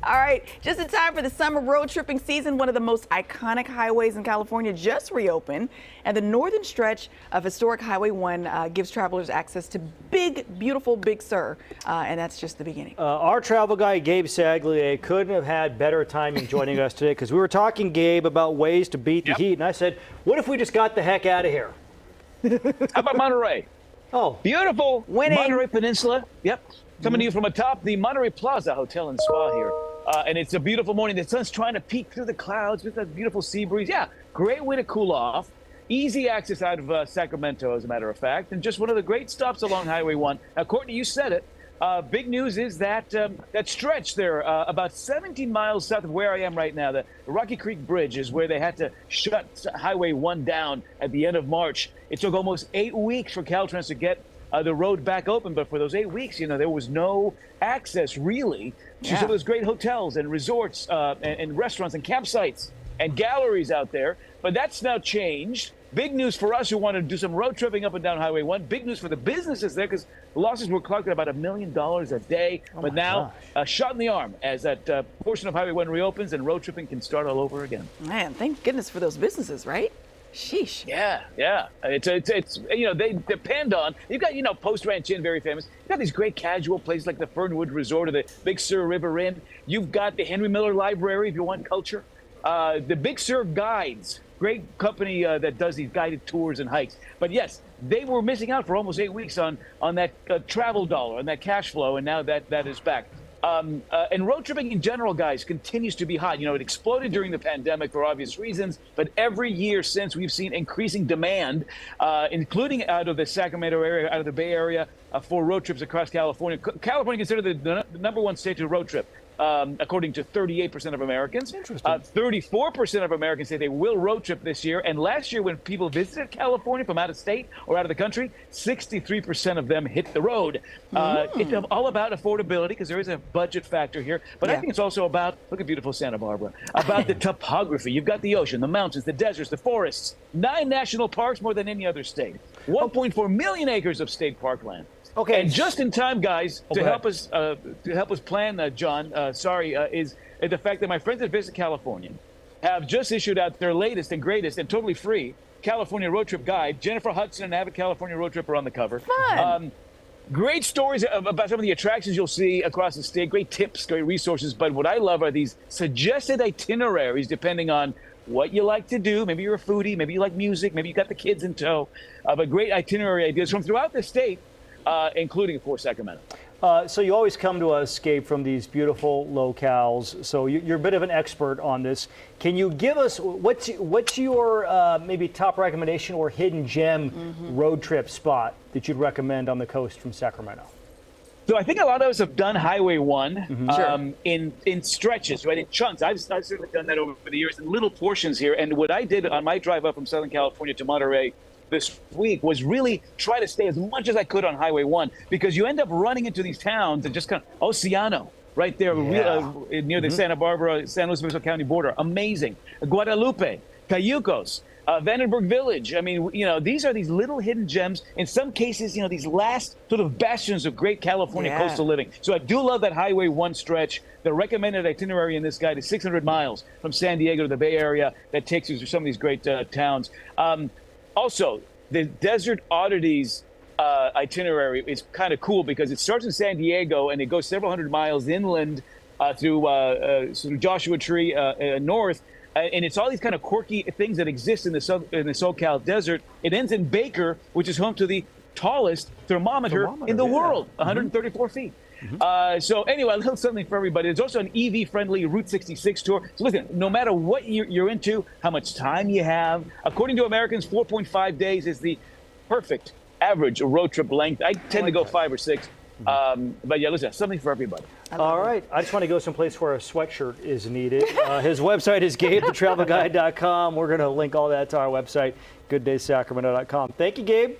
All right, just in time for the summer road tripping season, one of the most iconic highways in California just reopened, and the northern stretch of historic Highway 1 gives travelers access to big, beautiful Big Sur, and that's just the beginning. Our travel guy, Gabe Saglie, couldn't have had better timing joining us today because we were talking, Gabe, about ways to beat the heat, and I said, what if we just got the heck out of here? How about Monterey? Oh, Beautiful Winning. Monterey Peninsula. Yep. Coming to you from atop the Monterey Plaza Hotel and Spa here. And it's a beautiful morning. The sun's trying to peek through the clouds with a beautiful sea breeze. Yeah, great way to cool off. Easy access out of Sacramento, as a matter of fact. And just one of the great stops along Highway 1. Now, Courtney, you said it. Big news is that that stretch there, about 17 miles south of where I am right now, the Rocky Creek Bridge is where they had to shut Highway 1 down at the end of March. It took almost 8 weeks for Caltrans to get the road back open, but for those 8 weeks, there was no access really to some of those great hotels and resorts and restaurants and campsites and galleries out there. But that's now changed. Big news for us who want to do some road tripping up and down Highway 1. Big news for the businesses there because losses were clocked at about $1 million a day. But now, a shot in the arm as that portion of Highway 1 reopens and road tripping can start all over again. Man, thank goodness for those businesses, right? Sheesh. Yeah. It's they depend on, you've got, Post Ranch Inn, very famous. You've got these great casual places like the Fernwood Resort or the Big Sur River Inn. You've got the Henry Miller Library if you want culture. The Big Sur Guides, great company that does these guided tours and hikes. But yes, they were missing out for almost 8 weeks on that travel dollar, on that cash flow, and now that is back. And road tripping in general, guys, continues to be hot. It exploded during the pandemic for obvious reasons, but every year since we've seen increasing demand, including out of the Sacramento area, out of the Bay Area, for road trips across California. California considered the number one state to road trip. According to 38% of Americans. 34% of Americans say they will road trip this year. And last year, when people visited California from out of state or out of the country, 63% of them hit the road. It's all about affordability because there is a budget factor here. But I think it's also about, look at beautiful Santa Barbara, about the topography. You've got the ocean, the mountains, the deserts, the forests, 9 national parks, more than any other state, 1.4 million acres of state parkland. okay. And just in time, guys, to help us plan, John, is the fact that my friends at Visit California have just issued out their latest and greatest and totally free California road trip guide. Jennifer Hudson, an avid California road tripper, on the cover. Fun. Great stories about some of the attractions you'll see across the state. Great tips, great resources. But what I love are these suggested itineraries depending on what you like to do. Maybe you're a foodie, maybe you like music, maybe you got the kids in tow. But great itinerary ideas from throughout the state. Including, of course, Sacramento. So you always come to us, Gabe, from these beautiful locales. So you're a bit of an expert on this. Can you give us what's your maybe top recommendation or hidden gem road trip spot that you'd recommend on the coast from Sacramento? So I think a lot of us have done Highway 1 in stretches, right, in chunks. I've certainly done that over the years in little portions here. And what I did on my drive up from Southern California to Monterey this week was really try to stay as much as I could on Highway 1 because you end up running into these towns and just kind of Oceano right there near the Santa Barbara, San Luis Obispo County border. Amazing. Guadalupe, Cayucos, Vandenberg Village. I mean, these are these little hidden gems. In some cases, these last sort of bastions of great California coastal living. So I do love that Highway 1 stretch. The recommended itinerary in this guide is 600 miles from San Diego to the Bay Area. That takes you through some of these great towns. Also, the Desert Oddities itinerary is kind of cool because it starts in San Diego and it goes several hundred miles inland through Joshua Tree north. And it's all these kind of quirky things that exist in the SoCal desert. It ends in Baker, which is home to the tallest thermometer in the world, 134 feet. So anyway, a little something for everybody. There's also an EV-friendly Route 66 tour. So listen, no matter what you're into, how much time you have, according to Americans, 4.5 days is the perfect average road trip length. I tend to go 5 or 6. But yeah, listen, something for everybody. All right. I just want to go someplace where a sweatshirt is needed. His website is GabeTheTravelGuide.com. We're going to link all that to our website, GoodDaySacramento.com. Thank you, Gabe.